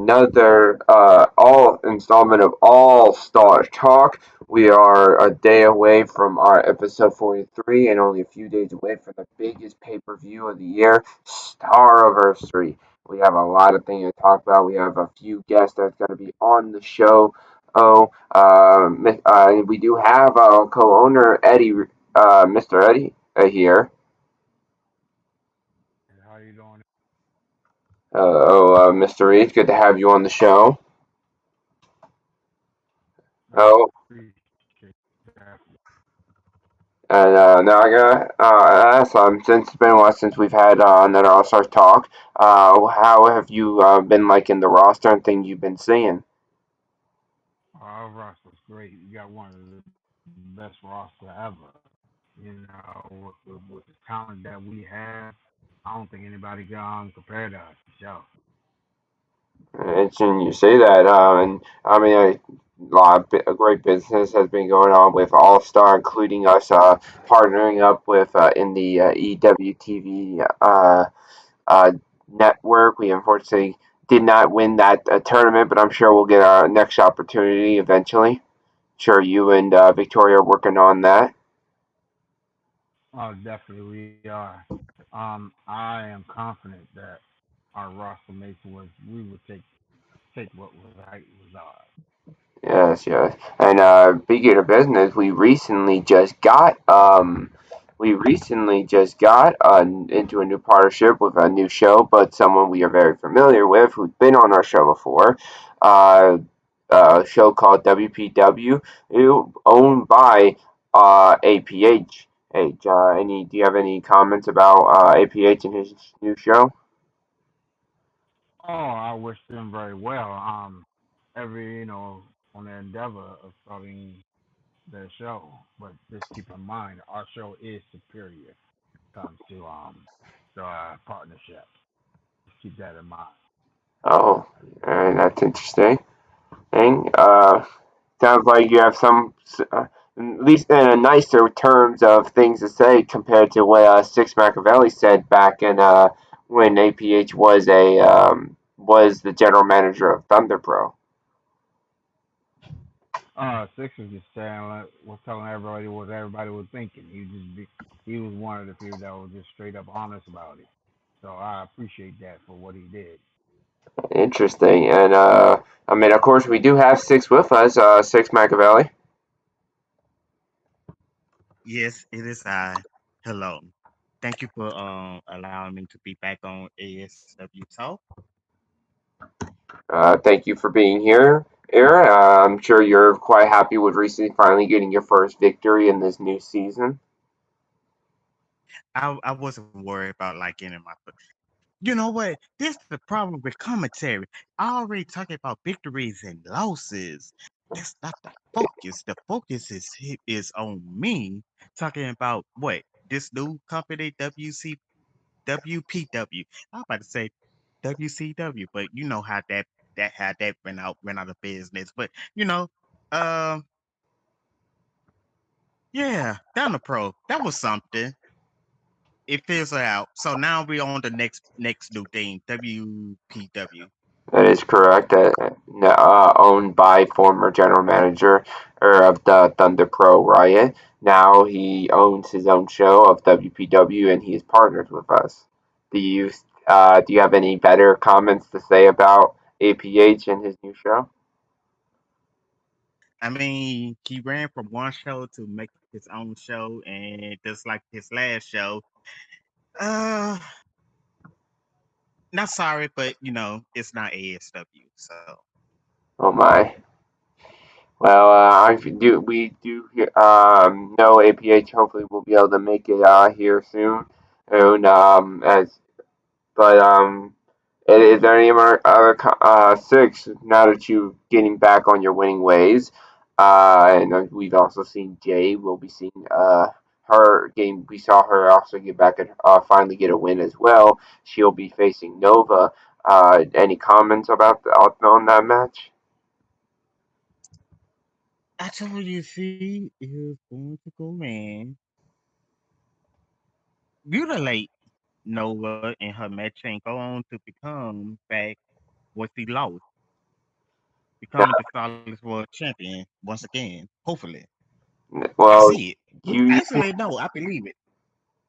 another all installment of All Star Talk. We are a day away from our episode 43 and only a few days away from the biggest pay per view of the year, Stariversary. We have a lot of things to talk about. We have a few guests that's going to be on the show. We do have our co-owner Eddie, Mr. Eddie, here. And how you doing? Mr. Reed, good to have you on the show. I Oh, appreciate that. and now I gotta ask, since it's been a while since we've had another All Star talk, how have you been liking the roster and things you've been seeing? Our roster's great. We got one of the best roster ever. With the talent that we have, I don't think anybody can compare to us. So, Interesting you say that. And I mean, a great business has been going on with All Star, including us partnering up with in the EWTV uh, network. We unfortunately did not win that tournament, but I'm sure we'll get our next opportunity eventually. Sure, you and Victoria are working on that. definitely we are. I am confident that our roster mates we would take what was right was ours. Yes, yes. And speaking of business, we recently just got into a new partnership with a new show, but someone we are very familiar with, who's been on our show before. Uh, a show called WPW, owned by APH. Do you have any comments about APH and his new show? Oh, I wish them very well. Every on their endeavor of starting their show, but just keep in mind our show is superior when it comes to our partnership. Just keep that in mind. Oh, that's interesting. Sounds like you have at least in a nicer terms of things to say compared to what Six Machiavelli said back in when APH was the general manager of Thunder Pro. Six is just saying like, was telling everybody what everybody was thinking. He was one of the people that was just straight up honest about it. So I appreciate that for what he did. Interesting, and I mean, of course, we do have Six with us, Six Machiavelli. Yes, it is I. Hello. Thank you for allowing me to be back on ASW Talk. Thank you for being here, Era. I'm sure you're quite happy with recently finally getting your first victory in this new season. I wasn't worried about like getting my you know what? This is the problem with commentary. I already talking about victories and losses. That's not the focus. The focus is on me talking about what this new company WPW. I'm about to say WCW, but you know how that went out of business. But um, yeah, down the pro. That was something. It fizzled out. So now we're on the next new thing, WPW. That is correct. Owned by former general manager of the Thunder Pro Riot. Now he owns his own show of WPW, and he is partnered with us. Do you do you have any better comments to say about APH and his new show? I mean, he ran from one show to make his own show, and just like his last show, uh, not sorry, but it's not ASW. So Oh my. Well, we do know APH. Hopefully, we'll be able to make it here soon. And but is there any other six now that you getting back on your winning ways? And we've also seen Jay. We'll be seeing her game. We saw her also get back and finally get a win as well. She'll be facing Nova. Any comments about on that match? I told you, she is going to go in, mutilate Nova in her match, and go on to become back what she lost. becoming the Solid World Champion once again. Hopefully, I Well, see it. you Actually, no, I believe it.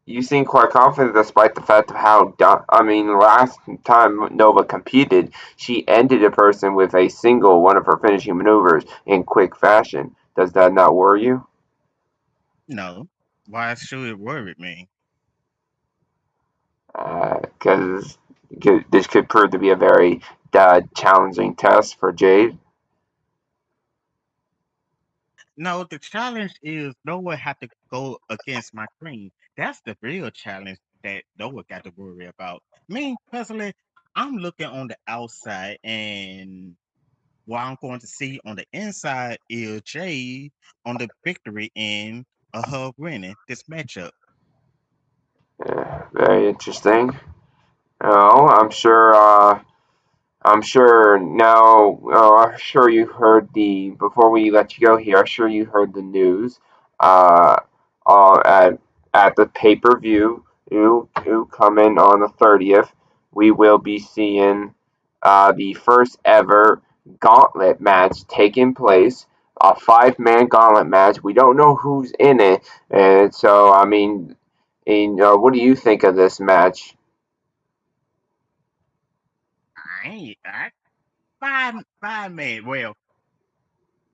you seem quite confident despite the fact of how I mean, last time Nova competed, she ended a person with a single one of her finishing maneuvers in quick fashion. Does that not worry you? No, why should it worry me? Because this could prove to be a very challenging test for Jade. No, the challenge is Noah had to go against my queen. That's the real challenge that Noah got to worry about. Me personally, I'm looking on the outside, and what I'm going to see on the inside is Jade on the victory end of her winning this matchup. Very interesting. Oh, I'm sure. I'm sure now. I'm sure you heard the before we let you go here. I'm sure you heard the news. Uh, uh at at the pay per view, you coming on the 30th. We will be seeing the first ever gauntlet match taking place. A five-man gauntlet match. We don't know who's in it, and so I mean, what do you think of this match? I ain't I, five man. Well,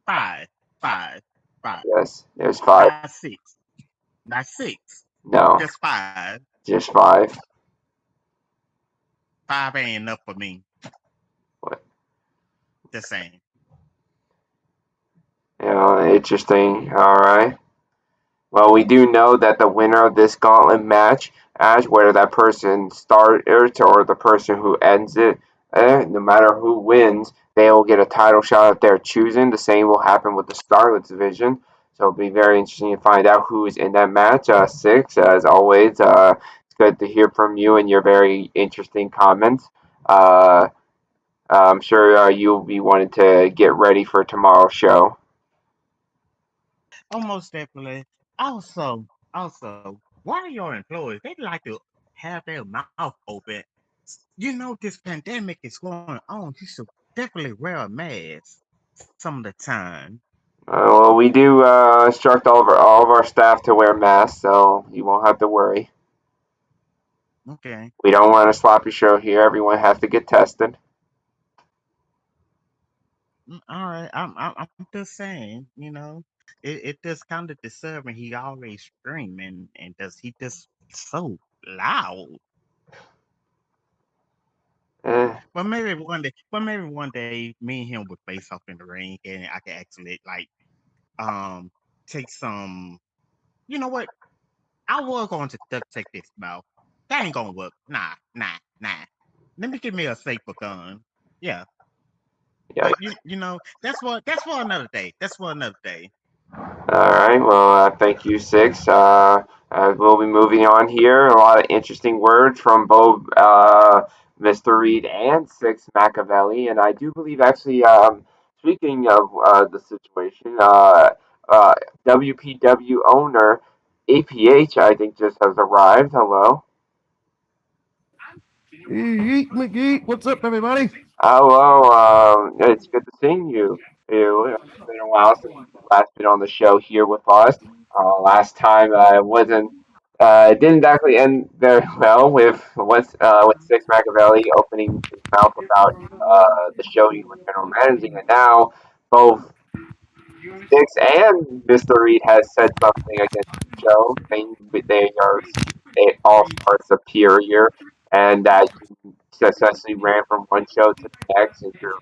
five, five, five, Yes, there's five. not six, not six, No, just five. just five. Five ain't enough for me. What? Just saying. Interesting. All right. Well, we do know that the winner of this gauntlet match, as whether that person starts or the person who ends it, no matter who wins, they will get a title shot if they're choosing. The same will happen with the Starlets division. So it'll be very interesting to find out who is in that match. Six, as always, it's good to hear from you and your very interesting comments. Uh, I'm sure you'll be wanting to get ready for tomorrow's show. Almost definitely. Also, why are your employees? They like to have their mouth open. You know this pandemic is going on. You should definitely wear a mask some of the time. Well, we do instruct all of our staff to wear masks, so you won't have to worry. Okay. We don't want a sloppy show here. Everyone has to get tested. All right. I'm just saying. It just kind of disturbing. He always screaming, and does he just so loud? Eh, But maybe one day, me and him would face off in the ring, and I could actually like um take some. You know what? I was going to duct tape this mouth. That ain't gonna work. Nah, nah, nah. Let me give me a safer gun. Yeah, yeah. but that's for another day. That's for another day. All right. Well, thank you, Six. We'll be moving on here. A lot of interesting words from both Mr. Reed and Six Machiavelli, and I do believe actually, speaking of the situation, uh, WPW owner APH, I think, just has arrived. Hello. Yeet McGee, what's up, everybody? Hello. It's good to see you. It's been a while since you last been on the show here with us. Last time wasn't didn't exactly end very well with Six Machiavelli opening his mouth about the show he was general managing, and now both Six and Mr. Reed has said something against the show, saying that they all are superior, and that you successfully ran from one show to the next, and you're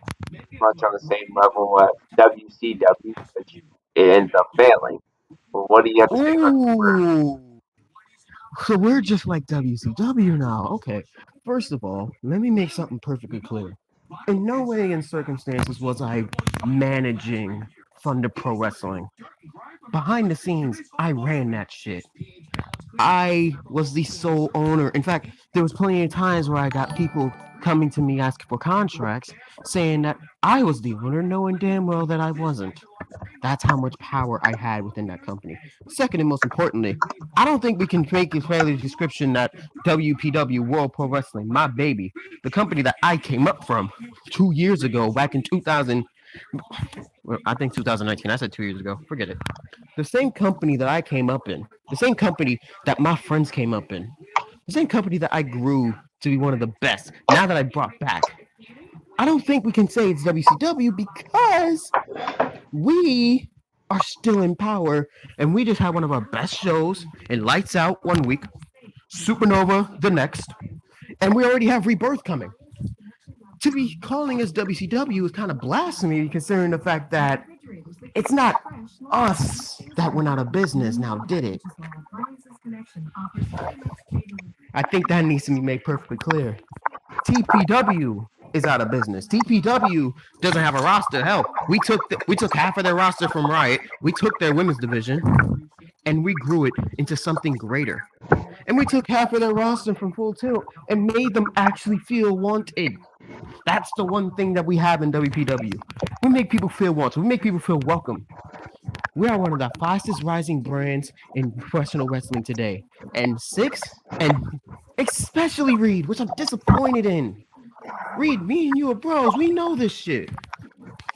much on the same level as WCW, which it ended up failing. Well, what do you have to say about these words? Ooh, so we're just like WCW now. Okay, first of all, let me make something perfectly clear. In no way and circumstances was I managing Thunder Pro Wrestling. Behind the scenes, I ran that shit. I was the sole owner. In fact, there was plenty of times where I got people coming to me asking for contracts, saying that I was the owner, knowing damn well that I wasn't. That's how much power I had within that company. Second and most importantly, I don't think we can make a fairly description that WPW World Pro Wrestling, my baby, the company that I came up from 2 years ago, back in 2000. Well, I think 2019. I said 2 years ago. Forget it. The same company that I came up in, the same company that my friends came up in, the same company that I grew to be one of the best. Now that I brought back, I don't think we can say it's WCW because we are still in power, and we just had one of our best shows in Lights Out one week, Supernova the next, and we already have Rebirth coming. To be calling us WCW is kind of blasphemy considering the fact that it's not us that went out of business now, did it? I think that needs to be made perfectly clear. TPW is out of business. TPW doesn't have a roster. Hell, we took half of their roster from Riot. We took their women's division and we grew it into something greater. And we took half of their roster from Full Tilt and made them actually feel wanted. That's the one thing that we have in WPW. We make people feel wanted. We make people feel welcome. We are one of the fastest rising brands in professional wrestling today. And especially Reed, which I'm disappointed in. Reed, me and you are bros. We know this shit.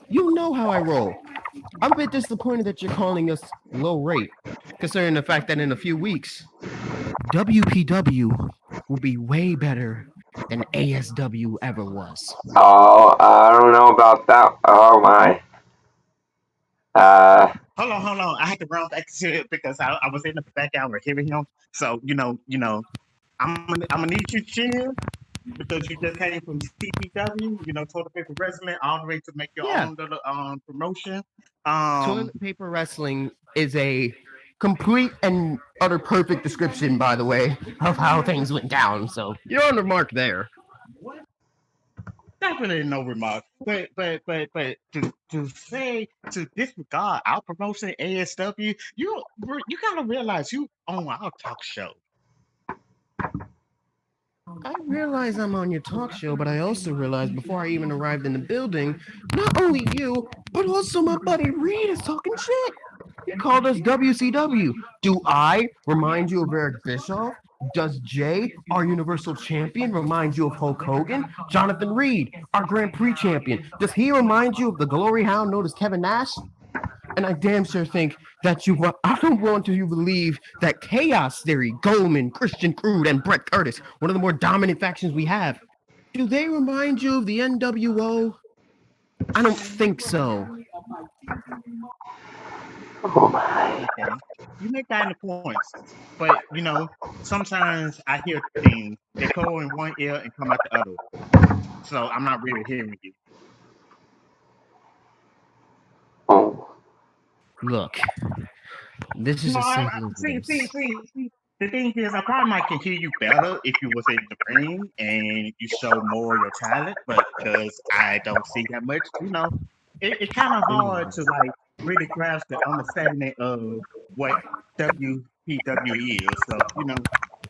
You know how I roll. I'm a bit disappointed that you're calling us low rate, considering the fact that in a few weeks, WPW will be way better than ASW ever was. Oh, I don't know about that. Oh my. Uh, Hold on. I had to run back to it because I was in the back hour hearing him. So I'm gonna need you to chill because you just came from TPW, Total Paper Wrestling, all the way to make your Yeah, own little promotion. toilet paper wrestling is a complete and utter perfect description, by the way, of how things went down. So you're on the mark there. Definitely no remark. But to say to disregard our promotion ASW, you gotta realize you own our talk show. I realize I'm on your talk show, but I also realized before I even arrived in the building, not only you, but also my buddy Reed is talking shit. He called us WCW. Do I remind you of Eric Bischoff? Does Jay, our Universal Champion, remind you of Hulk Hogan? Jonathan Reed, our Grand Prix champion, does he remind you of the Glory Hound known as Kevin Nash? And I damn sure think that you want. I don't want you to believe that Chaos Theory, Goldman, Christian Crude, and Brett Curtis, one of the more dominant factions we have, do they remind you of the NWO? I don't think so. oh my. Okay. You make valid points. But sometimes I hear things that go in one ear and come out the other. So I'm not really hearing you. Oh. Look, this is No, as I simple as this. see. The thing is, I probably might can hear you better if you was in the ring and you show more of your talent, but because I don't see that much, it's kind of hard to like really grasp the understanding of what WPW is. So,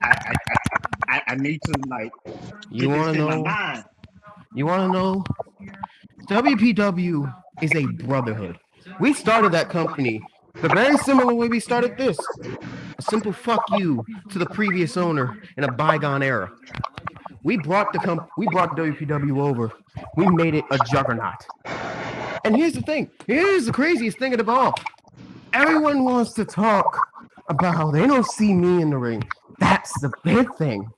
I I, I need to like You get this want to in my know? mind. You want to know? WPW is a brotherhood. We started that company the very similar way we started this. A simple fuck you to the previous owner in a bygone era. We brought WPW over. We made it a juggernaut. And here's the thing. Here's the craziest thing of it all. Everyone wants to talk about how they don't see me in the ring. That's the big thing.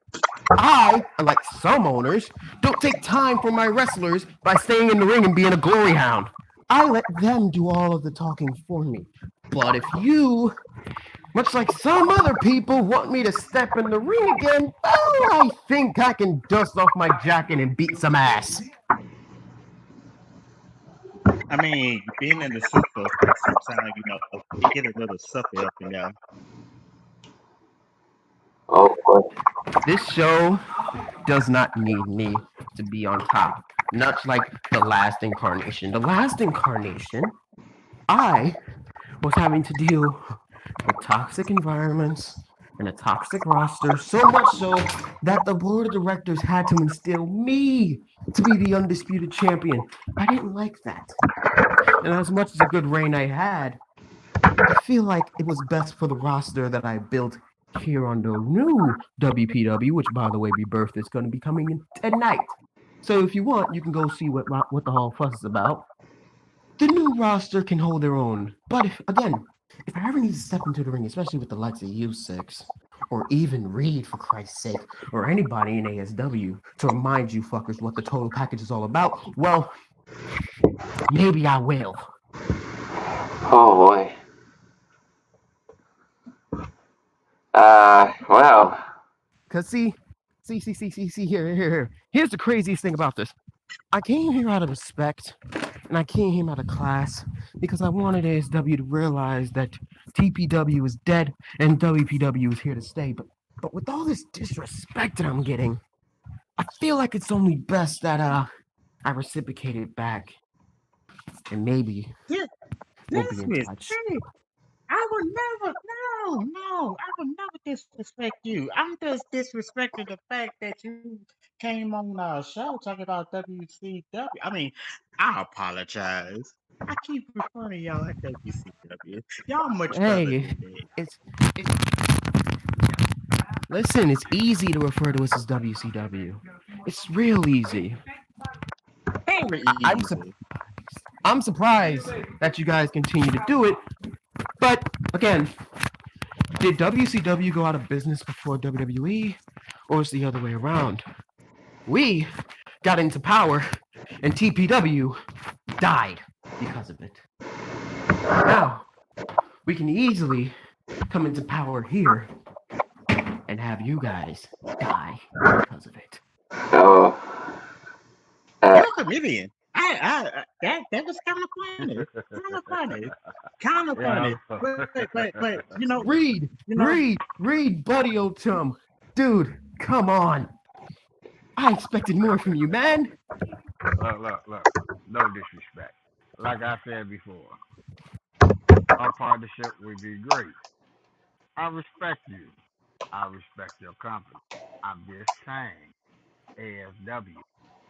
I, unlike some owners, don't take time for my wrestlers by staying in the ring and being a glory hound. I let them do all of the talking for me. But if you, much like some other people, want me to step in the ring again, well, I think I can dust off my jacket and beat some ass. I mean, being in the suit for quite some time, it get a little stuffy up in there. Oh boy. This show does not need me to be on top. Much like the last incarnation. The last incarnation, I was having to deal with toxic environments and a toxic roster, so much so that the board of directors had to instill me to be the undisputed champion. I didn't like that. And as much as a good reign I had, I feel like it was best for the roster that I built here on the new WPW, which, by the way, Rebirth is going to be coming in tonight. So if you want, you can go see what the whole fuss is about. roster can hold their own. But if I ever need to step into the ring, especially with the likes of you six, or even Reed for Christ's sake, or anybody in ASW to remind you fuckers what the total package is all about, well, maybe I will. Oh boy. Well. Cause see, here. Here's the craziest thing about this. I came here out of respect, and I came here out of class because I wanted ASW to realize that TPW is dead and WPW is here to stay. But with all this disrespect that I'm getting, I feel like it's only best that I reciprocate it back, and maybe Yeah, we'll be in dismiss. touch. Hey, I would never, no, I would never disrespect you. I'm just disrespecting the fact that you came on our show talking about WCW. I mean, I apologize. I keep referring to y'all like WCW. Y'all much better Hey, than that. it's listen. It's easy to refer to us as WCW. It's real easy. Very I'm easy. I'm surprised that you guys continue to do it. But again, did WCW go out of business before WWE, or is the other way around? We got into power, and TPW died because of it. Now, we can easily come into power here and have you guys die because of it. Oh. You're a comedian. That was kind of funny. Kind of funny. But you know, Reed, buddy, old chum. Dude, come on. I expected more from you, man. Look. No disrespect. Like I said before, our partnership would be great. I respect you. I respect your company. I'm just saying, ASW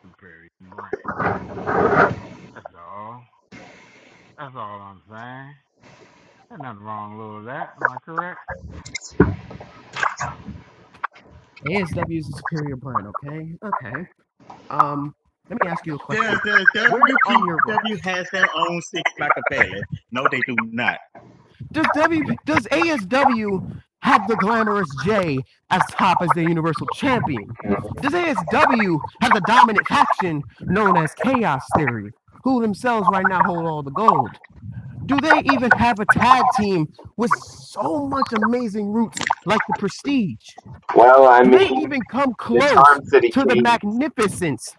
superior brand. That's all. That's all I'm saying. There's nothing wrong with that. Am I correct? ASW is a superior brand, okay? Okay. Let me ask you a question. the Where on your WPW has their own six Machiavelli. No, they do not. does ASW have the glamorous J as top as the Universal Champion? Does ASW have the dominant faction known as Chaos Theory, who themselves right now hold all the gold? Do they even have a tag team with so much amazing roots like the Prestige? Well, I Do they mean, even come the close Charm City to the Kings. magnificence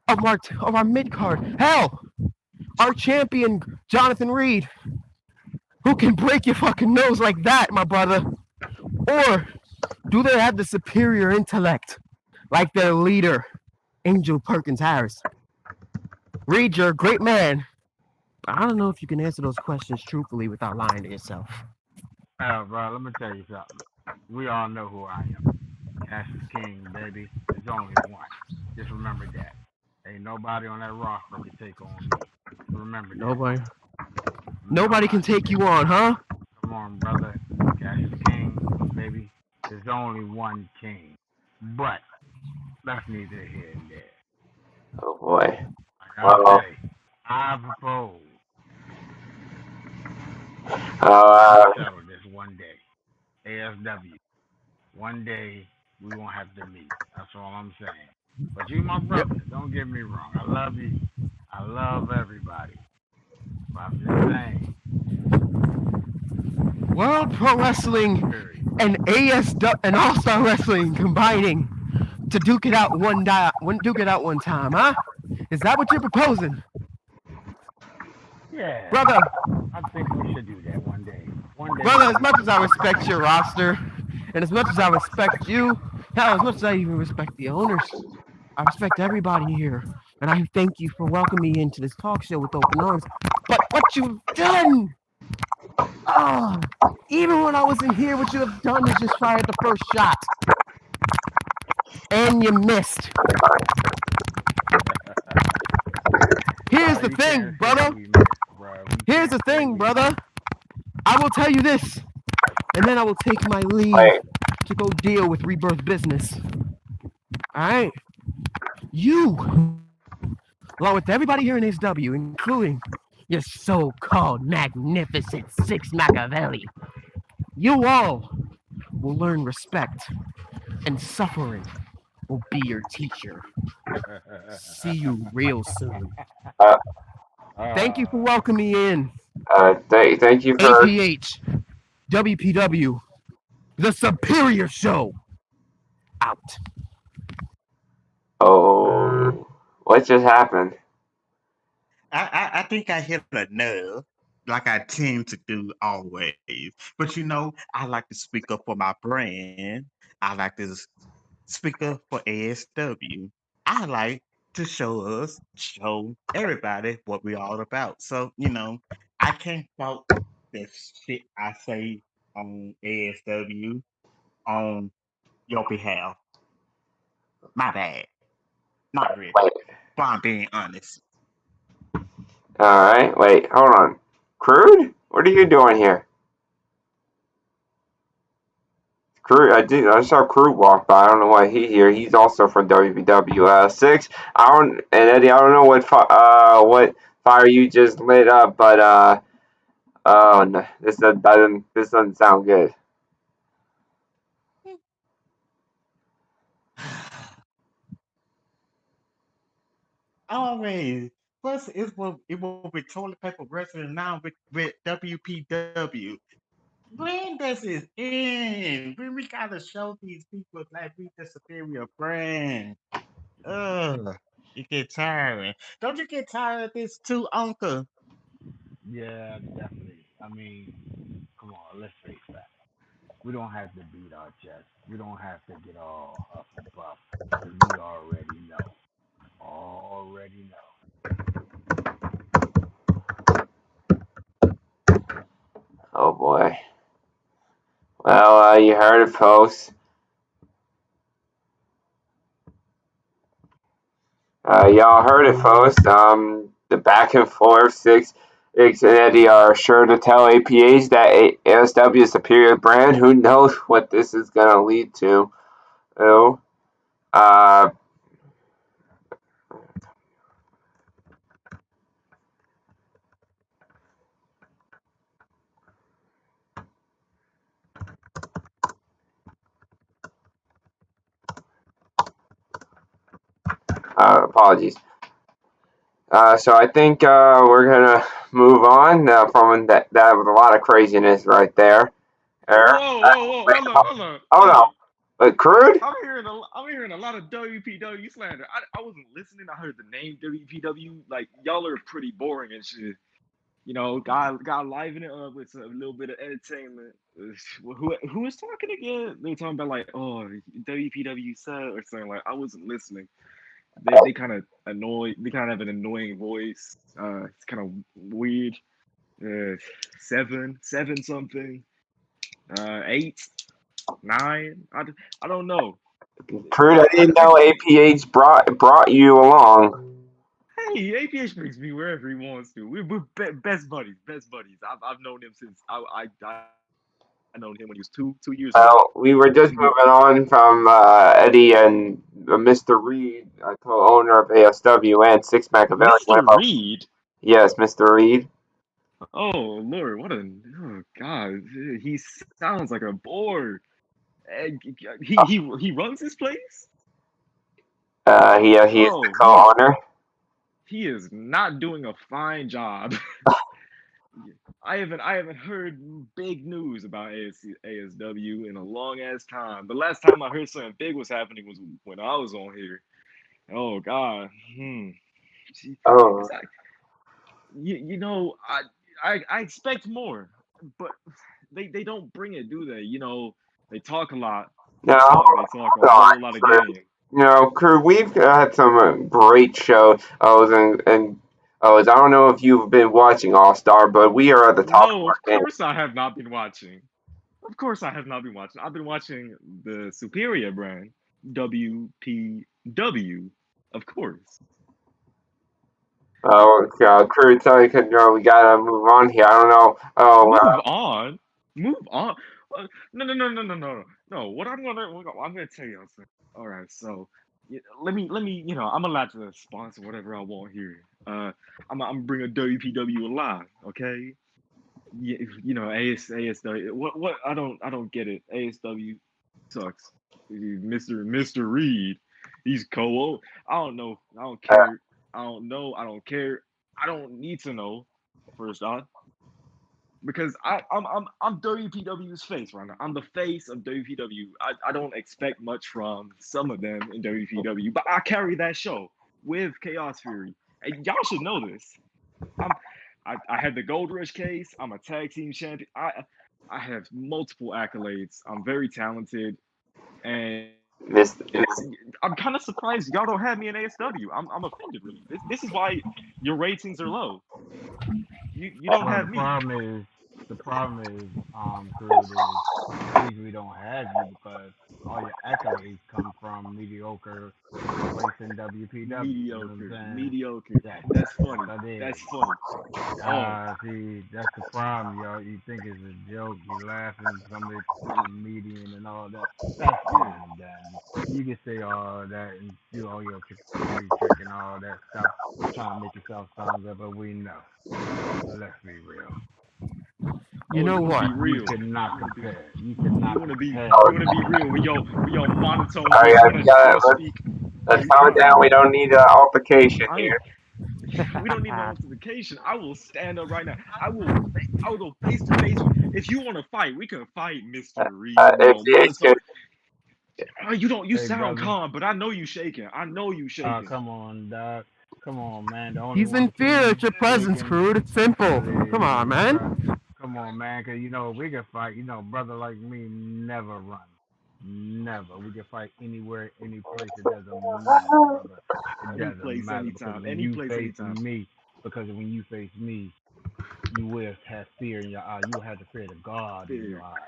of our mid card? Hell, our champion Jonathan Reed, who can break your fucking nose like that, my brother? Or do they have the superior intellect like their leader, Angel Perkins Harris? Reed, you're a great man. I don't know if you can answer those questions truthfully without lying to yourself. Bro, let me tell you something. We all know who I am. Cassius King, baby. There's only one. Just remember that. Ain't nobody on that roster can take on me. Remember that. Nobody can take you on, huh? Come on, brother. Cassius King, baby. There's only one king. But that's neither here and there. Oh boy. Like I say, I propose settle this one day. ASW. One day we won't have to meet. That's all I'm saying. But you my brother. Don't get me wrong. I love you. I love everybody. But I'm just saying. World Pro Wrestling and ASW and All Star Wrestling combining to duke it out one time, huh? Is that what you're proposing? Yeah. Brother. I think we should do that one day. Brother, as much as I respect your roster, and as much as I respect you, hell, as much as I even respect the owners, I respect everybody here. And I thank you for welcoming me into this talk show with open arms. But what you've done, even when I wasn't here, what you have done is just fired the first shot. And you missed. Here's the thing, brother. Here's the thing, brother. I will tell you this, and then I will take my leave to go deal with Rebirth business. All right? You, along with everybody here in SW, including Your so-called magnificent six Machiavelli. You all will learn respect, and suffering will be your teacher. See you real soon. Uh, Thank you for Ah, welcoming me in. thank you for. APH, WPW, the Superior Show, out. Oh, what just happened? I think I hit a nerve like I tend to do always. But I like to speak up for my brand. I like to speak up for ASW. I like to show everybody what we all about. So, I can't fault the shit I say on ASW on your behalf. My bad. Not really. Wait. But I'm being honest. All right. Wait. Hold on. Crude? What are you doing here? Crude. I saw Crude walk by. I don't know why he here. He's also from WPW. Six. I don't. And Eddie, I don't know what fire you just lit up, but oh no, this doesn't sound good. Always. Plus, it will be toilet paper wrestling now with WPW. When does it end? When we gotta show these people like we the superior brand. Ugh, it get tiring. Don't you get tired of this too, Uncle? yeah, definitely. I mean, come on, let's face that. We don't have to beat our chest. We don't have to get all huff and puff because we already know. Already know. Oh boy. Well, you heard it, folks. Y'all heard it, folks. The back and forth six and Eddie are sure to tell APH that ASW is a superior brand. Who knows what this is gonna lead to? Oh, uh, apologies. So I think we're gonna move on from that. That was a lot of craziness right there. Whoa, whoa, whoa! Wait, Hold up, hold up, hold hold on. up. Crude? I'm hearing a lot of WPW slander. I wasn't listening. I heard the name WPW. Like y'all are pretty boring and shit. God liven it up with a little bit of entertainment. Who was talking again? They were talking about like, oh, WPW said or something like. I wasn't listening. They kind of annoy. They kind of have an annoying voice. It's kind of weird. Uh, seven something. Eight, nine. I don't know. Crude, I didn't I know APH brought you along. Hey, APH brings me wherever he wants to. We're best buddies, best buddies. I've known him since I known him when he was two years old. We were just moving on from Eddie and Mr. Reed, co-owner of ASW and Six Machiavelli. Mr. Reed. Yes, Mr. Reed. Oh Lord, oh God. He sounds like a bore. He runs this place. He is the Oh, co-owner. he is not doing a fine job. I haven't heard big news about ASW in a long ass time. The last time I heard something big was happening was when I was on here. Oh God. Oh, It's like I expect more, but they don't bring it, do they? They talk a lot. now They talk a hold on, whole lot of Crew. game. Crew, we've had some great shows. I don't know if you've been watching All Star, but we are at the top of No, our of game. course I have not been watching. Of course I have not been watching. I've been watching the Superior brand, WPW, of course. Oh, Crew, sorry, we gotta move on here. I don't know. Oh, Move on. Move on. No, no, no, no, no, no, no. I'm gonna tell you something. All right, so let me. I'm allowed to sponsor whatever I want here. I'm bringing WPW alive, okay? Yeah, ASW. What? I don't get it. ASW sucks. Mr. Reed, he's co. I don't know. I don't care. I don't know. I don't care. I don't need to know. First off, because I'm WPW's face right now. I'm the face of WPW. I don't expect much from some of them in WPW, but I carry that show with Chaos Fury, and y'all should know this. I had the Gold Rush case. I'm a tag team champion. I have multiple accolades. I'm very talented, and This, I'm kind of surprised y'all don't have me in ASW. I'm offended, really. This is why your ratings are low. You don't Well, have me. the problem is, Creed, is the reason we don't have you because all your accolades come from mediocre place in WPW. You know what I'm Mediocre, saying? mediocre. Yes, That's funny. that is. That's funny. Oh, See, that's the problem, y'all. You think it's a joke, you laughing, somebody putting median and all that. That's yeah. fine and dandy. You can say all that and do all your pretty trick and all that stuff, trying to make yourself sound good, but we know. Let's be real. You Oh, know you want to what? be You real? cannot You want to be? compare. You cannot You want to be? compare. You want to be real with your monotone all voice? right, You yeah, want to speak? let's calm I down. We don't need an altercation I here. we don't need no altercation. I will stand up right now. I will go face to face. If you want to fight, we can fight, Mister Reed. If it's Monotone. Oh, you don't. You Hey, sound brother. calm, but I know you shaking. I know you shaking. Come on, dog. Come on, man. The only He's in one fear at your we presence, can Crude. It's simple. Come on, please, man. bro. Come on, man. Cause we can fight. Brother like me never run. Never. We can fight anywhere, any place. It doesn't matter, brother. It Any doesn't place, matter because anytime. when Any you place, face anytime. me, you will have fear in your eye. You will have the fear of God in your Fear. eyes.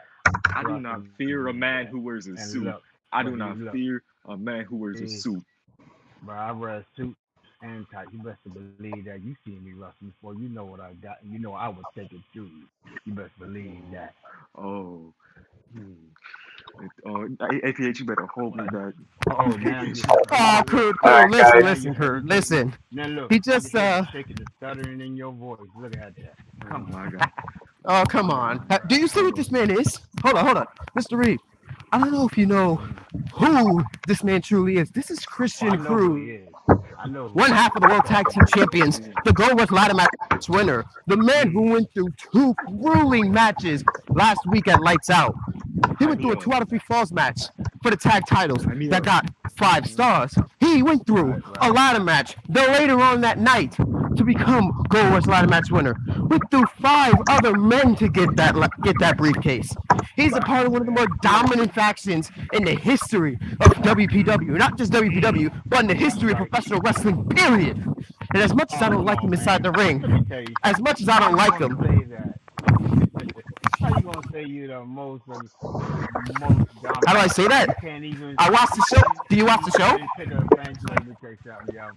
I do Trust not fear a me man that. who wears a And suit. look, I but do not look, fear a man who wears a see, suit. bro, I wear a suit and tight. You best to believe that. You seen me wrestle before. You know what I got. And you know I would take it to you. You best believe that. Oh. Hmm. APH, you better hold me back. Oh, now you Oh, look. Crude, All right, Crude, listen, guys. Now you listen, hear the Crude, shaking. listen. Now look, He I can just, hear the shaking, the stuttering in your voice. Look at that. Oh Come my on. God. oh, come Oh on. my Do God. you see what Oh. this man is? Hold on. Mr. Reed, I don't know if you know Mm. who this man truly is. This is Oh, I Christian know who he Crude, is. I know who one he half is. of the World Trust Tag and Team believe. Champions, Yeah. the Goldust Ladder Match winner, the man who Mm. went through two grueling matches last week at Lights Out. He Hype went me through a up. 2 out of 3 falls match for the tag titles Hype me that up. got 5 stars. He went through a Right. ladder match the later on that night to become Gold Rush ladder match winner. Went through 5 other men to get that briefcase. He's a part of one of the more dominant factions in the history of WPW. Not just WPW, but in the That's history of right. professional wrestling, period. And as much as I Oh, don't come like him on, inside man. the ring, Let me tell you as something. much as I How don't you like gonna him, say that? How you gonna say you the most how do I dominant? say that? You can't even I watched the show. Do you watch the you show? can't pick a fan. Let me tell you something, yo.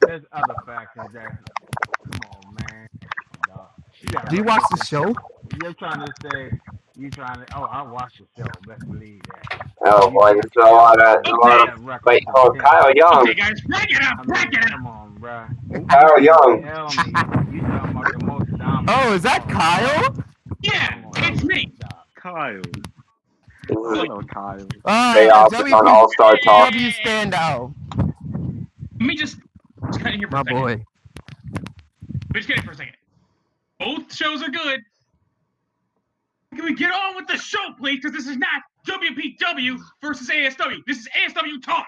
There's other factions that. Come on, man. Dog. You gotta Do you watch the listen. show? You're trying to say you trying to. Oh, I watched the show. Best believe that. Oh You boy, can't this is a tell lot me of, that a you lot got of. that record Wait, to oh, bench. Kyle Young. Okay, guys, break it up, I break mean, it up. come on, bruh. You Kyle can't Young. tell me you talking about the most dominant. Oh, is that Oh, dog. Kyle? Yeah, Come on, it's me. dog. Kyle. This I is know Kyle. Jay The Office on All Star Talk. WPW standout. Let me just cut in here for My a second. boy. Just kidding for a second. Both shows are good. Can we get on with the show, please? Because this is not WPW versus ASW. This is ASW talk.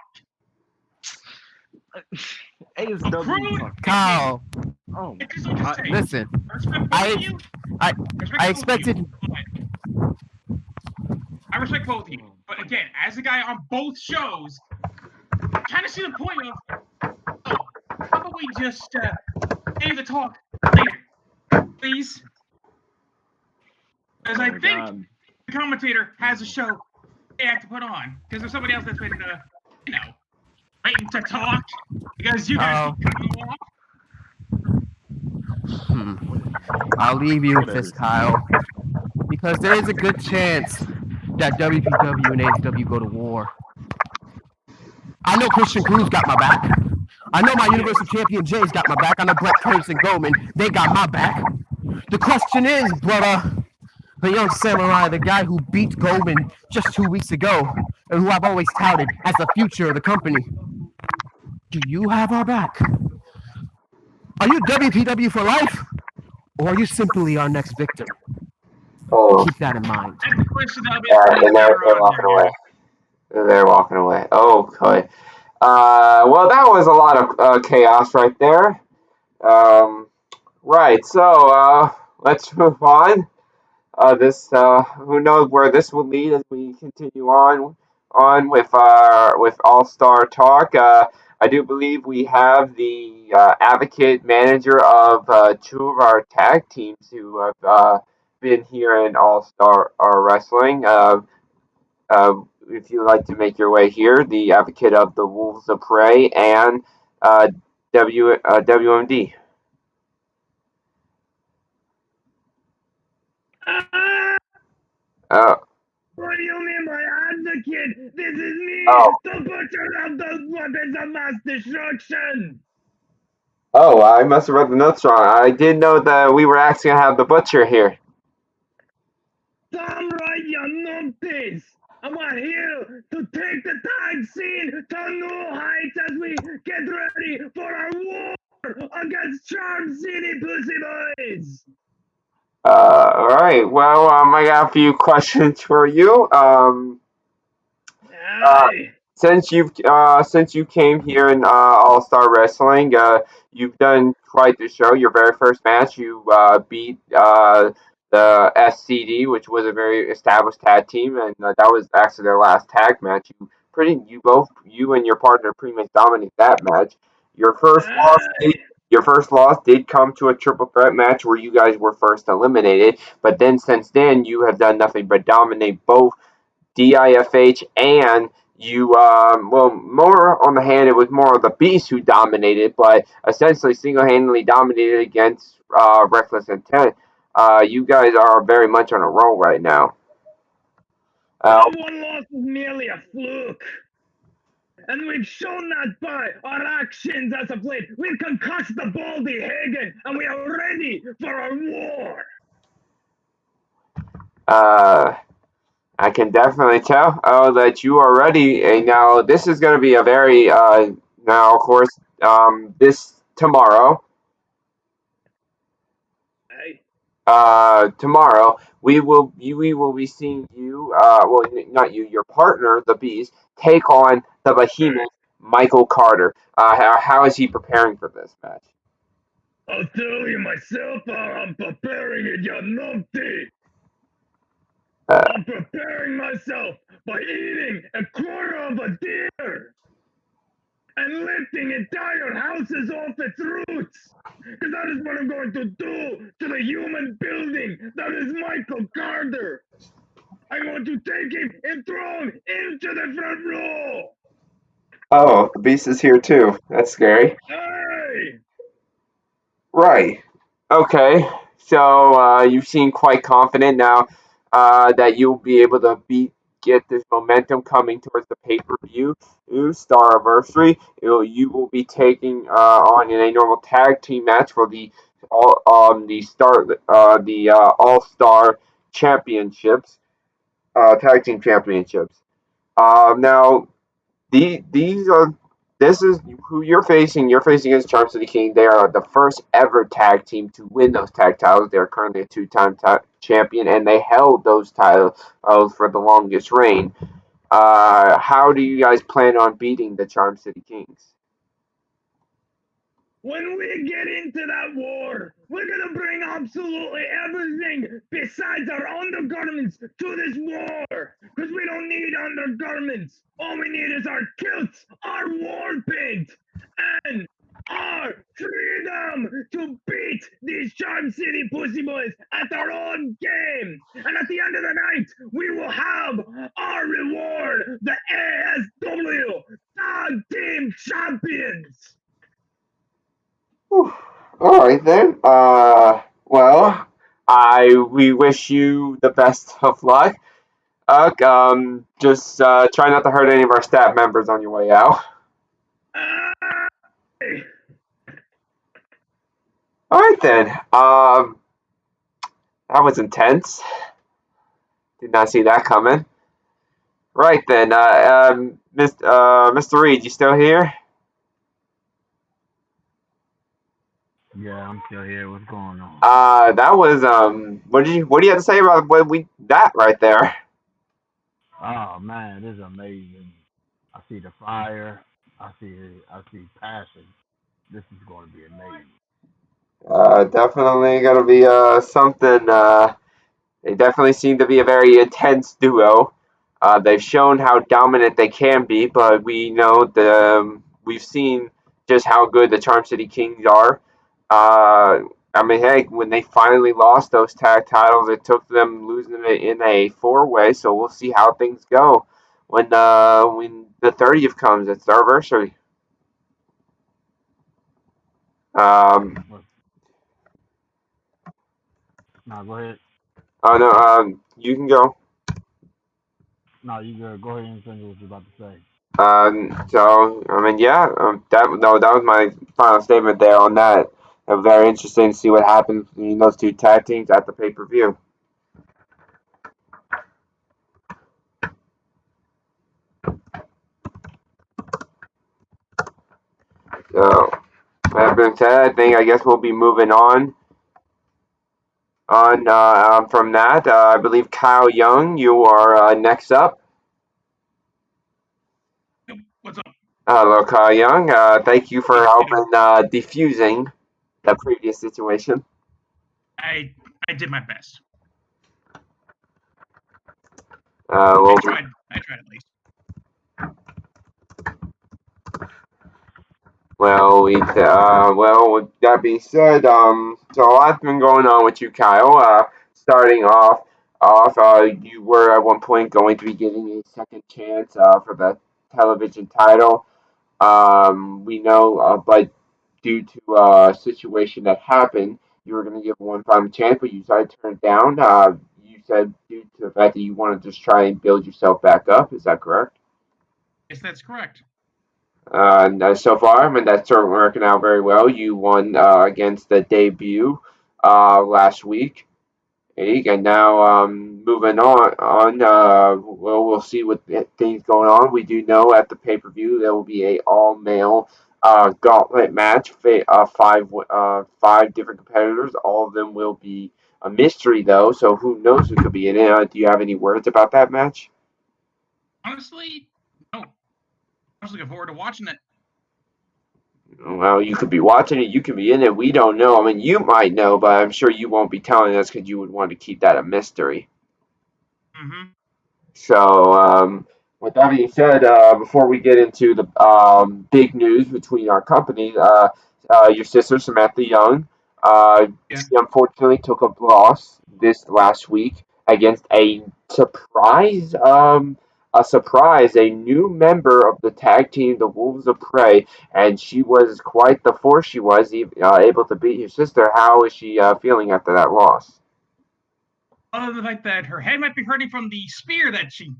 ASW Crude. talk. Kyle, Oh, This will just say. listen. I respect both I of you. I I Both of you. expected. I respect both of you. But again, as a guy on both shows, I kind of see the point of, oh, how about we just save the talk later, please? Because I oh think God. the commentator has a show they have to put on. Because there's somebody else that's been, waiting to talk. Because you guys keep cutting them off. I'll leave you with Whatever. this, Kyle, because there is a good chance that WPW and ASW go to war. I know Christian Cruz got my back. I know my Universal Champion Jay's got my back. I know Brett Curtis and Goldman, they got my back. The question is, brother, the young samurai, the guy who beat Goldman just 2 weeks ago, and who I've always touted as the future of the company, do you have our back? Are you WPW for life, or are you simply our next victim? Oh, Keep that in mind. That's the question that'll be yeah, asked and they're, later they're on walking here, away. guys. They're walking away. Okay. Well, that was a lot of chaos right there. Um, right. So let's move on. Who knows where this will lead as we continue on with All Star Talk. I do believe we have the advocate manager of two of our tag teams who have been here in All Star Wrestling. If you'd like to make your way here, the advocate of the Wolves of Prey and uh, WMD. Uh, What do you mean by advocate? This is me, oh, the butcher of those weapons of mass destruction! oh, I must have read the notes wrong. I did know that we were actually gonna have the butcher here. Damn right, you numpties! I'm here to take the tag scene to new heights as we get ready for our war against Charm City Pussy Boys! All right. Well, I got a few questions for you. Uh, Aye! since you came here in All Star Wrestling, you've done quite the show. Your very first match, you beat the SCD, which was a very established tag team, and that was actually their last tag match. You and your partner pretty much dominated that match. Your first loss, did, Aye! your first loss did come to a triple threat match where you guys were first eliminated, but then since then you have done nothing but dominate both DIFH and you well more on the hand it was more of the Beast who dominated, but essentially single-handedly dominated against Reckless Intent. You guys are very much on a roll right now. That one loss was merely a fluke! And we've shown that by our actions as of late. We've concussed the Baldy Hagen, and we are ready for our war! uh, I can definitely tell that you are ready. And now this is going to be a very now of course this tomorrow. Hey, Tomorrow we will be seeing you not you, your partner the Beast take on the behemoth Michael Carter. How is he preparing for this match? I'll tell you myself how I'm preparing it, you numpty! uh, I'm preparing myself by eating a quarter of a deer and lifting entire houses off its roots! Because that is what I'm going to do to the human building that is Michael Carter! I'm going to take him and throw him into the front row! oh, the Beast is here too. That's scary. Hey! Right. Okay. So you seem quite confident now that you'll be able to get this momentum coming towards the pay-per-view Star Anniversary. You will be taking on in a normal tag team match for the All Star Championships, tag team championships. Now these are this is who you're facing. You're facing against Charm City King. They are the first ever tag team to win those tag titles. They're currently a two-time champion, and they held those titles for the longest reign. How do you guys plan on beating the Charm City Kings? When we get into that war, we're gonna bring absolutely everything besides our undergarments to this war! Because we don't need undergarments! All we need is our kilts, our war paint, and our freedom to beat these Charm City Pussy Boys at their own game! And at the end of the night, we will have our reward, the ASW Tag Team Champions! Whew. All right then. Well, we wish you the best of luck. Just try not to hurt any of our staff members on your way out. Aye, All right then. That was intense. Did not see that coming. Right then. Mr. Reed, you still here? Yeah, I'm still here. What's going on? That was What do you have to say about that right there? Oh man, this is amazing. I see the fire. I see passion. This is going to be amazing. Definitely gonna be something. They definitely seem to be a very intense duo. They've shown how dominant they can be, but we know we've seen just how good the Charm City Kings are. I mean, hey, when they finally lost those tag titles, it took them losing it in a four-way. So we'll see how things go when the 30th comes. It's their anniversary. Um, Now go ahead. oh no, you can go. No, you good. Go ahead and finish what you're about to say. So I mean, yeah, that was my final statement there on that. Very interesting to see what happens between those two tag teams at the pay-per-view. So that being said, I guess we'll be moving on from that. I believe Kyle Young, you are next up. What's up? Hello, Kyle Young. Thank you for Hey, helping defusing the previous situation. I did my best. Well, I tried at least. well, with that being said, so a lot's been going on with you, Kyle. Starting off, you were at one point going to be getting a second chance for the television title. We know, but due to a situation that happened, you were going to give one final chance, but you decided to turn it down. You said due to the fact that you wanted to just try and build yourself back up. Is that correct? Yes, that's correct. And so far, I mean, that's sort of working out very well. You won against the debut last week, and now moving on. Well, we'll see what things going on. We do know at the pay per view there will be a all male gauntlet match. Five different competitors. All of them will be a mystery though, so who knows who could be in it? Do you have any words about that match? Honestly, no. I was looking forward to watching it. Well, you could be watching it, you could be in it. We don't know. I mean, you might know, but I'm sure you won't be telling us because you would want to keep that a mystery. Mm-hmm. So, with that being said, before we get into the big news between our companies, your sister Samantha Young, Yeah. she unfortunately took a loss this last week against surprise, a new member of the tag team, the Wolves of Prey, and she was quite the force. She was able to beat your sister. How is she feeling after that loss? Other than the fact that her head might be hurting from the spear that she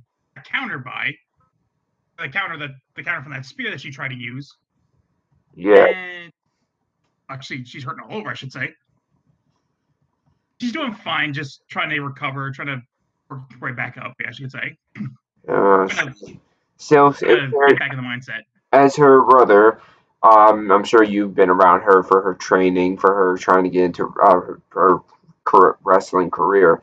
countered by, the counter from that spear that she tried to use, Yeah. and actually she's hurting all over, I should say. She's doing fine, just trying to recover, trying to work her way back up, I should say. Uh, Trying so, to get back in the mindset. as her brother, I'm sure you've been around her for her training, for her trying to get into her wrestling career.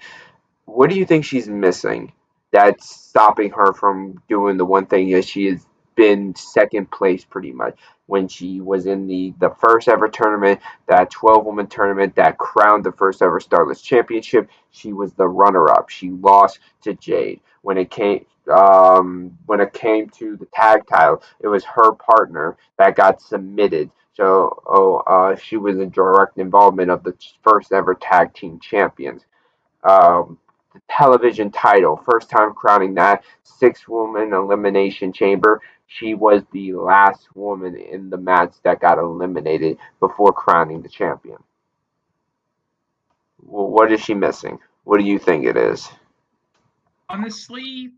What do you think she's missing that's stopping her from doing the one thing that she has been second place pretty much when she was in the first ever tournament, that 12-woman tournament that crowned the first ever Starless Championship? She was the runner-up. She lost to Jade. When it came to the tag title, it was her partner that got submitted. So, she was in direct involvement of the first ever tag team champions. The television title, first time crowning that, six-woman elimination chamber. She was the last woman in the match that got eliminated before crowning the champion. Well, what is she missing? What do you think it is? Honestly,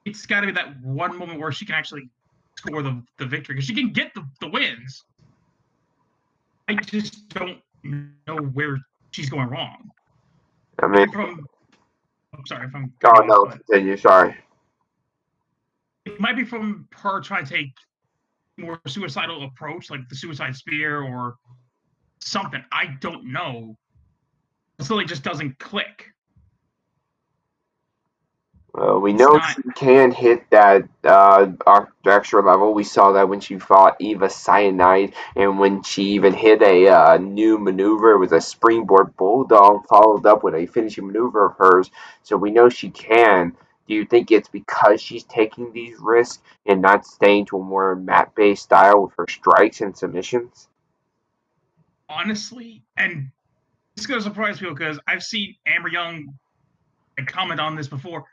it's got to be that one moment where she can actually score the victory, because she can get the wins. I just don't know where she's going wrong. I mean, I'm sorry if I'm oh cutting no, off, but continue. Sorry. it might be from her trying to take more suicidal approach, like the suicide spear or something. I don't know. It really just doesn't click. We It's know not she can hit that extra level. We saw that when she fought Eva Cyanide, and when she even hit a new maneuver with a springboard bulldog, followed up with a finishing maneuver of hers. So we know she can. Do you think it's because she's taking these risks and not staying to a more mat-based style with her strikes and submissions? honestly, and this is gonna surprise people because I've seen Amber Young comment on this before.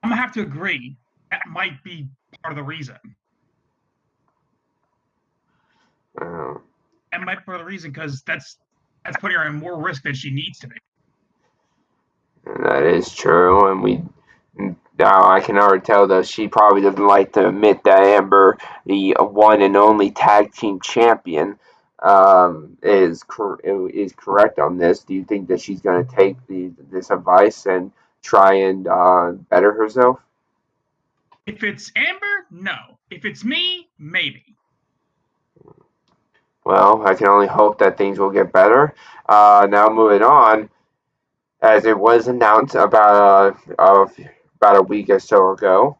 I'm gonna have to agree. That might be part of the reason. Uh, That might be part of the reason because that's putting her in more risk than she needs to be. That is true, and now I can already tell that she probably doesn't like to admit that Amber, the one and only tag team champion, is correct on this. Do you think that she's going to take this advice and try and better herself? If it's Amber, no. If it's me, maybe. Well, I can only hope that things will get better. Now moving on, as it was announced about a week or so ago.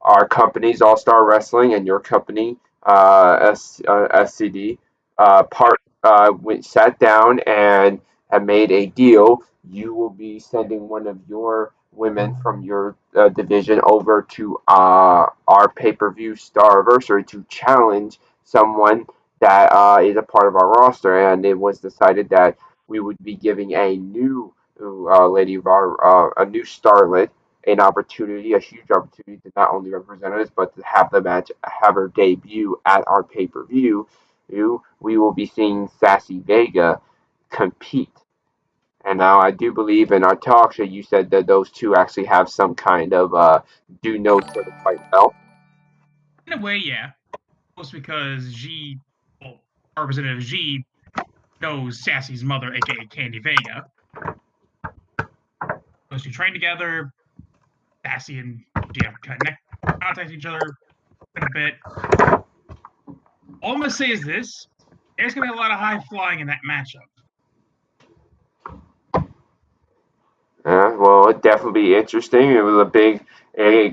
Our company's All Star Wrestling and your company, SCD, sat down and have made a deal. You will be sending one of your women from your division over to our pay per view Starversary to challenge someone that is a part of our roster. And it was decided that we would be giving a new lady of a new starlet an opportunity, a huge opportunity to not only represent us, but to have the match, have her debut at our pay per view. We will be seeing Sassy Vega compete. And now I do believe in our talk show you said that those two actually have some kind of do know each other quite well. In a way, yeah. Mostly because well, Representative G knows Sassy's mother, aka Candy Vega. Those two train together. Sassy and G have contact each other quite a bit. All I'm gonna say is this: there's gonna be a lot of high flying in that matchup. Well, it'd definitely be interesting. It was a big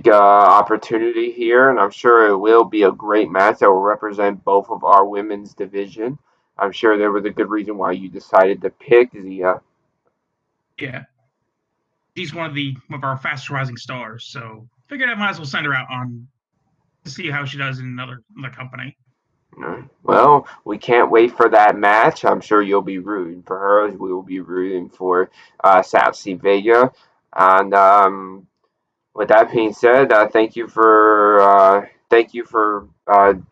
opportunity here, and I'm sure it will be a great match that will represent both of our women's division. I'm sure there was a good reason why you decided to pick Zia. Yeah, she's one of our fastest rising stars. So figured I might as well send her out on to see how she does in another company. Well, we can't wait for that match. I'm sure you'll be rooting for her. We will be rooting for Sassy Vega. And with that being said, thank you for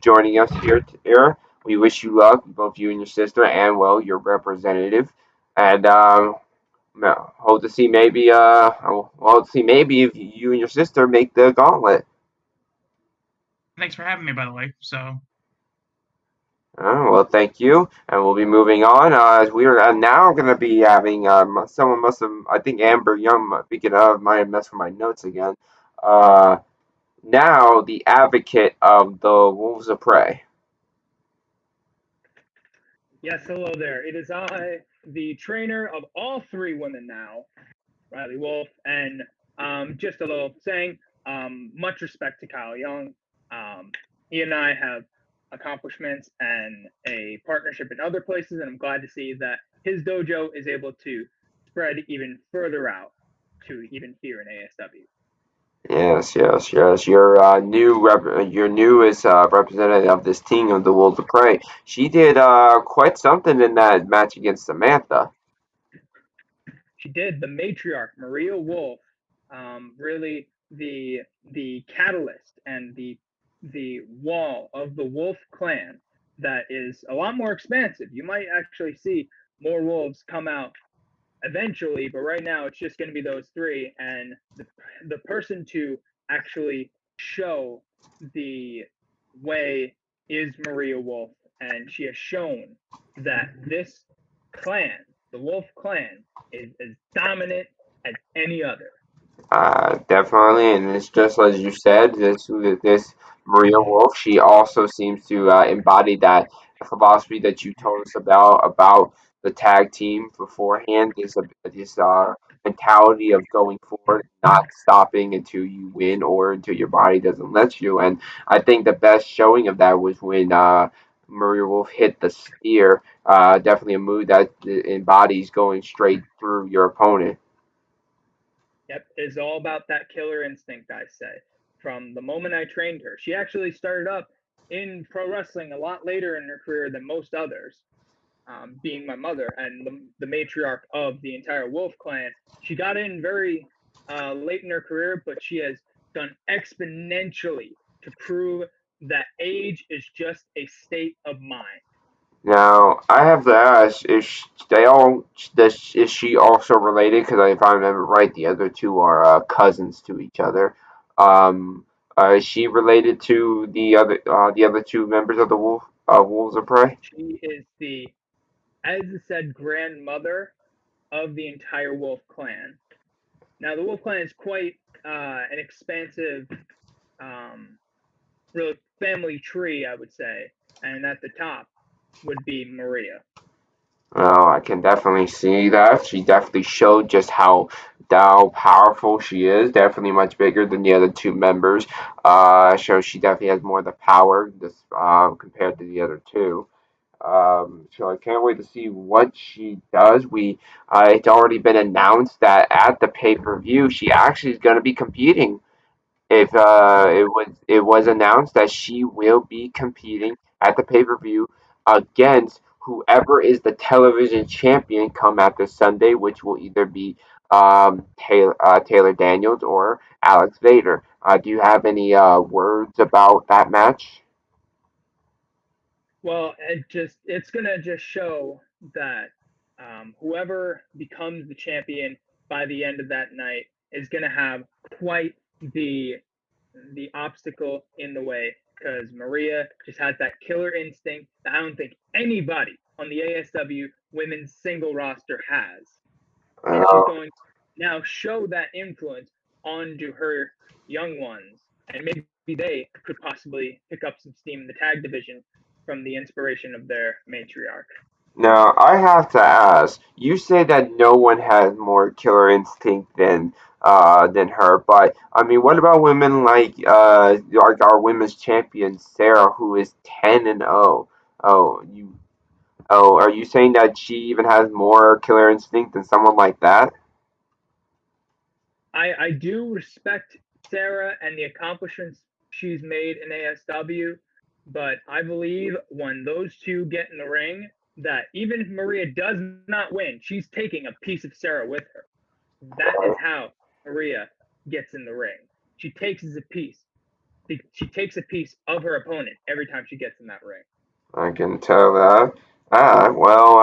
joining us here. We wish you luck, both you and your sister, and well, your representative. And hope to see maybe if you and your sister make the gauntlet. Thanks for having me, by the way. So Well, thank you, and we'll be moving on. As we are now going to be having, someone must have, I think Amber Young, speaking of, might have messed with my notes again. Uh, Now the advocate of the Wolves of Prey. Yes, hello there. It is I, the trainer of all three women now, Riley Wolf, and just a little saying, much respect to Kyle Young. He and I have accomplishments and a partnership in other places, and I'm glad to see that his dojo is able to spread even further out to even here in ASW. Yes. Your your newest representative of this team of the Wolves of Prey. She did quite something in that match against Samantha. She did. The matriarch, Maria Wolf, really the catalyst and the wall of the Wolf clan that is a lot more expansive. You might actually see more wolves come out eventually, but right now it's just going to be those three. And the person to actually show the way is Maria Wolf. and she has shown that this clan, the Wolf clan, is as dominant as any other. Definitely, and it's just as you said. This Maria Wolf, she also seems to embody that philosophy that you told us about the tag team beforehand. This mentality of going forward, not stopping until you win or until your body doesn't let you. And I think the best showing of that was when Maria Wolf hit the spear. Definitely a move that embodies going straight through your opponent. Yep, it's all about that killer instinct, I say. From the moment I trained her, she actually started up in pro wrestling a lot later in her career than most others, being my mother and the matriarch of the entire Wolf clan. She got in very late in her career, but she has done exponentially to prove that age is just a state of mind. Now, I have to ask: is she also related? Because if I remember right, the other two are cousins to each other. Um, is she related to the other two members of the Wolves of Prey? She is the, as I said, grandmother of the entire Wolf clan. Now, the Wolf clan is quite an expansive, um, real family tree, I would say. And at the top would be Maria. Oh, I can definitely see that. She definitely showed just how powerful she is. Definitely much bigger than the other two members. So she definitely has more of the power this compared to the other two. So I can't wait to see what she does. It's already been announced that at the pay-per-view, she actually is going to be competing. If it was announced that she will be competing at the pay-per-view against whoever is the television champion come after Sunday, which will either be Taylor Daniels or Alex Vader. Do you have any words about that match? Well, it's gonna just show that whoever becomes the champion by the end of that night is gonna have quite the obstacle in the way because Maria just has that killer instinct that I don't think anybody on the ASW women's single roster has. And she's Uh, going to now show that influence onto her young ones. And maybe they could possibly pick up some steam in the tag division from the inspiration of their matriarch. Now, I have to ask, you say that no one has more killer instinct than her, but I mean, what about women like our women's champion Sarah, who is 10-0? Oh, are you saying that she even has more killer instinct than someone like that? I do respect Sarah and the accomplishments she's made in ASW, but I believe when those two get in the ring, that even if Maria does not win, she's taking a piece of Sarah with her. That is how Maria gets in the ring. She takes as a piece. She takes a piece of her opponent every time she gets in that ring. I can tell that. Well,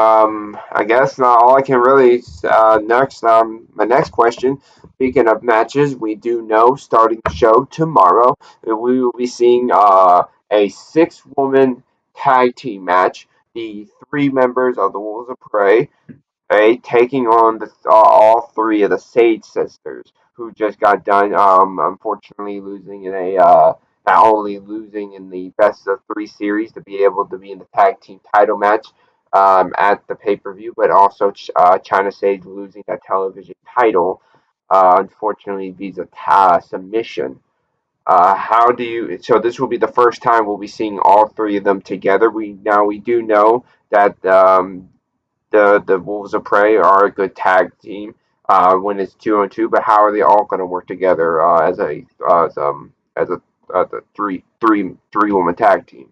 I guess all I can really my next question. Speaking of matches, we do know starting the show tomorrow, we will be seeing a six-woman tag team match. The three members of the Wolves of Prey, right, taking on all three of the Sage sisters, who just got done, unfortunately losing in a not only losing in the best of three series to be able to be in the tag team title match at the pay per view, but also China Sage losing that television title, unfortunately via submission. How do you? So this will be the first time we'll be seeing all three of them together. We do know that the Wolves of Prey are a good tag team when it's 2-on-2. But how are they all going to work together as a three woman tag team?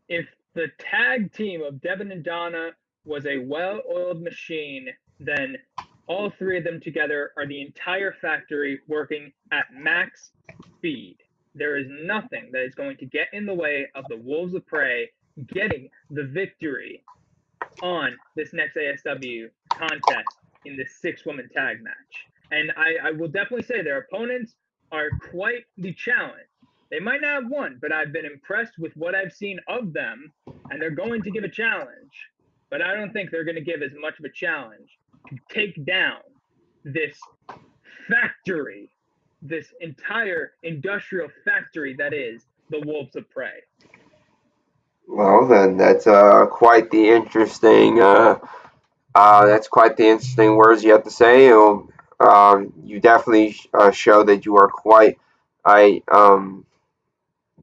If the tag team of Devin and Donna was a well oiled machine, then all three of them together are the entire factory working at max speed. There is nothing that is going to get in the way of the Wolves of Prey getting the victory on this next ASW contest in this 6-woman tag match. And I will definitely say their opponents are quite the challenge. They might not have won, but I've been impressed with what I've seen of them, and they're going to give a challenge. But I don't think they're going to give as much of a challenge to take down this factory, this entire industrial factory that is the Wolves of Prey. Well, then that's quite the interesting. That's quite the interesting words you have to say. You definitely show that you are quite. I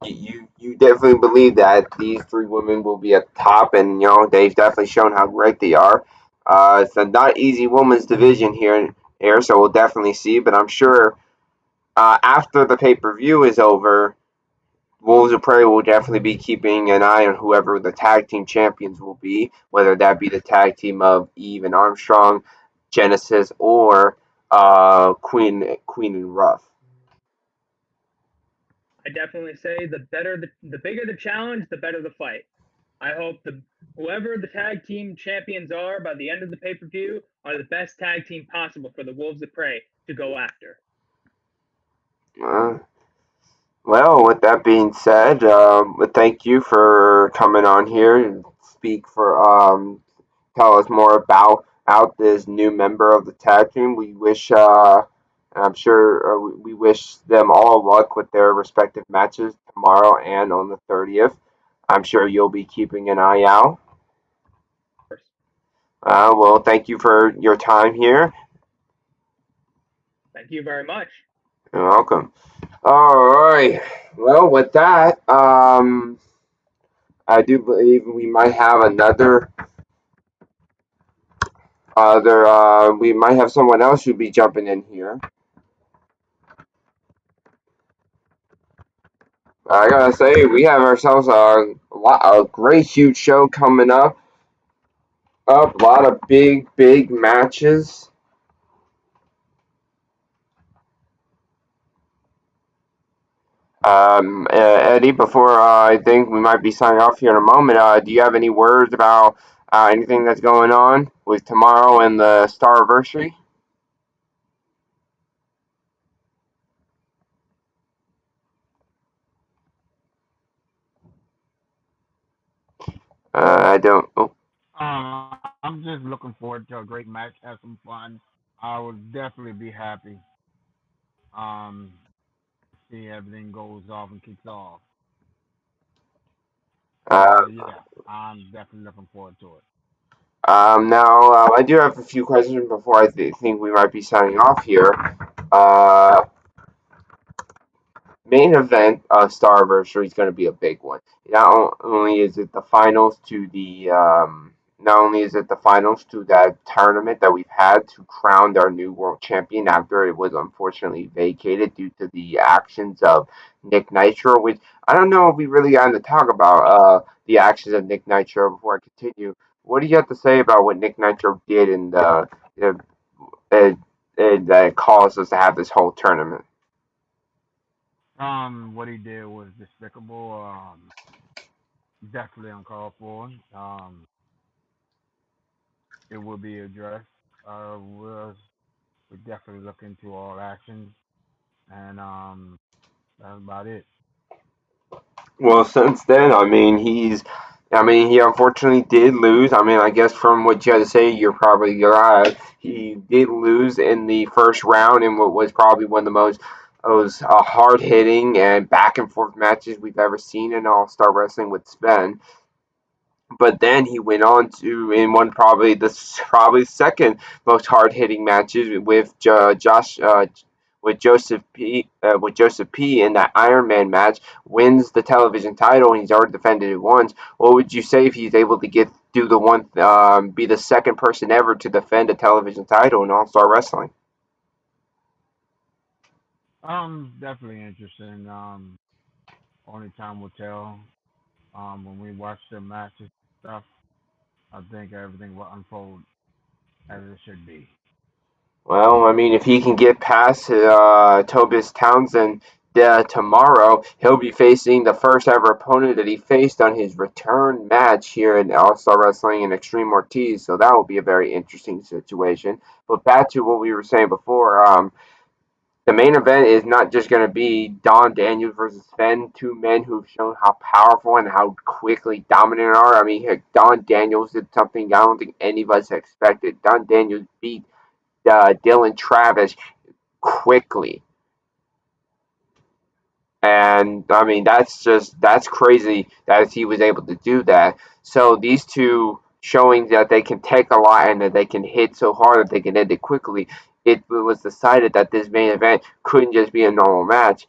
you definitely believe that these three women will be at the top, and they've definitely shown how great they are. It's a not easy women's division here, so we'll definitely see. But I'm sure after the pay-per-view is over, Wolves of Prey will definitely be keeping an eye on whoever the tag team champions will be, whether that be the tag team of Eve and Armstrong, Genesis, or Queen and Ruff. I definitely say the bigger the challenge, the better the fight. I hope whoever the tag team champions are by the end of the pay per view are the best tag team possible for the Wolves of Prey to go after. Uh, well, with that being said, thank you for coming on here and speak for tell us more about out this new member of the tag team. We wish, I'm sure, we wish them all luck with their respective matches tomorrow and on the 30th. I'm sure you'll be keeping an eye out. Well, thank you for your time here. Thank you very much. You're welcome. All right. Well, with that, I do believe we might have we might have someone else who'd be jumping in here. I gotta say, we have ourselves a great, huge show coming up. A lot of big matches. Eddie, before I think we might be signing off here in a moment, do you have any words about anything that's going on with tomorrow and the Starversary? I don't. Oh, I'm just looking forward to a great match, have some fun. I would definitely be happy. Um, see everything goes off and kicks off. uh, Yeah, I'm definitely looking forward to it. now, I do have a few questions before I think we might be signing off here. Uh, Main event of Starversary is going to be a big one. Only is it the finals to the not only is it the finals to that tournament that we've had to crown our new world champion after it was unfortunately vacated due to the actions of Nick Nitro, which I don't know if we really got to talk about the actions of Nick Nitro before I continue. What do you have to say about what Nick Nitro did and uh, uh, that caused us to have this whole tournament? What he did was despicable. Definitely uncalled for. It will be addressed. We definitely look into all actions, and that's about it. Well, since then, I mean, he unfortunately did lose. I mean, I guess from what you had to say, you're probably right. He did lose in the first round in what was probably one of the most hard hitting and back and forth matches we've ever seen in All Star Wrestling with Sven. But then he went on to in one probably second most hard hitting matches with Josh with Joseph P in that Iron Man match, wins the television title, and he's already defended it once. What would you say if he's able to be the second person ever to defend a television title in All Star Wrestling? Definitely interesting. Only time will tell. When we watch the matches stuff, I think everything will unfold as it should be. Well, I mean, if he can get past Tobias Townsend tomorrow, he'll be facing the first ever opponent that he faced on his return match here in All Star Wrestling in Extreme Ortiz. So that will be a very interesting situation. But back to what we were saying before, the main event is not just going to be Don Daniels versus Finn, two men who've shown how powerful and how quickly dominant they are. I mean, heck, Don Daniels did something I don't think any of us expected. Don Daniels beat Dylan Travis quickly. And I mean, that's crazy that he was able to do that. So these two showing that they can take a lot and that they can hit so hard that they can end it quickly. It was decided that this main event couldn't just be a normal match.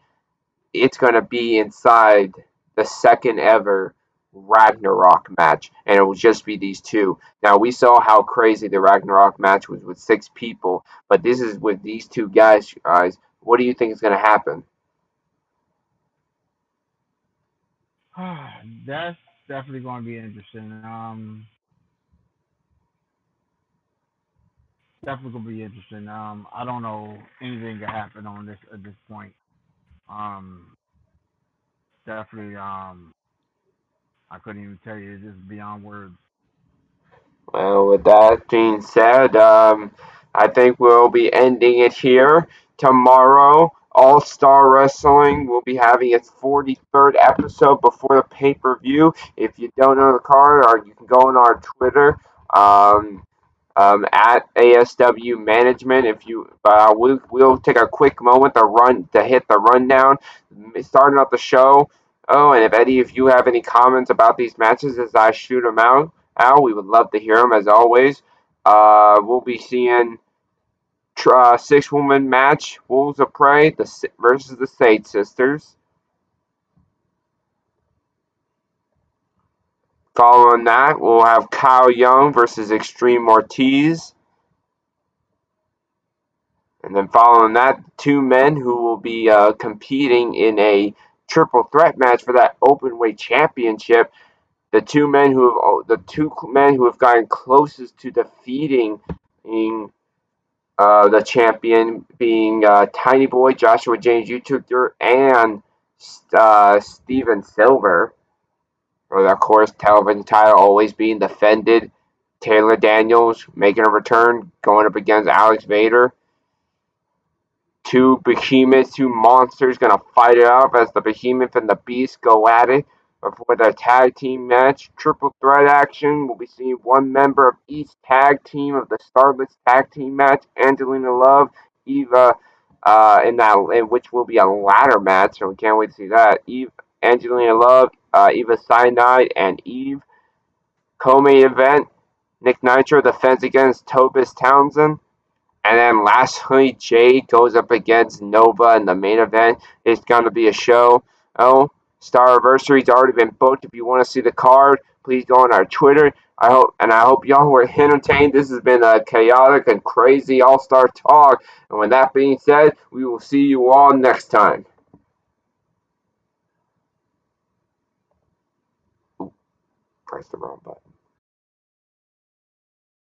It's going to be inside the second ever Ragnarok match, and it will just be these two. Now we saw how crazy the Ragnarok match was with 6 people, but this is with these two guys. Guys, what do you think is going to happen? That's definitely going to be interesting. Definitely going to be interesting. I don't know anything can happen on this at this point. Um, definitely. I couldn't even tell you. It's just beyond words. Well, with that being said, I think we'll be ending it here. Tomorrow, All Star Wrestling will be having its 43rd episode before the pay per view. If you don't know the card, or you can go on our Twitter. Um, at ASW Management. If you, we'll take a quick moment to hit the rundown, starting out the show. Oh, and if any of you have any comments about these matches as I shoot them out, we would love to hear them as always. We'll be seeing 6-woman match, Wolves of Prey versus the Sage Sisters. Following that, we'll have Kyle Young versus Extreme Ortiz. And then following that, 2 men who will be competing in a triple threat match for that openweight championship. The two men who have gotten closest to defeating the champion being Tiny Boy Joshua James YouTuber and Steven Silver. Or of course, television title always being defended. Taylor Daniels making a return, going up against Alex Vader. Two behemoths, two monsters gonna fight it out as the behemoth and the beast go at it for their tag team match. Triple threat action. We'll be seeing one member of each tag team of the Starlets tag team match. Angelina Love, Eva, in which will be a ladder match, so we can't wait to see that. Angelina Love, Eva Cyanide, and Eve. Co-main event. Nick Nitro defends against Tobis Townsend. And then lastly, Jay goes up against Nova in the main event. It's going to be a show. Oh, Starversary already been booked. If you want to see the card, please go on our Twitter. I hope y'all were entertained. This has been a chaotic and crazy all-star talk. And with that being said, we will see you all next time. Ooh, press the wrong button.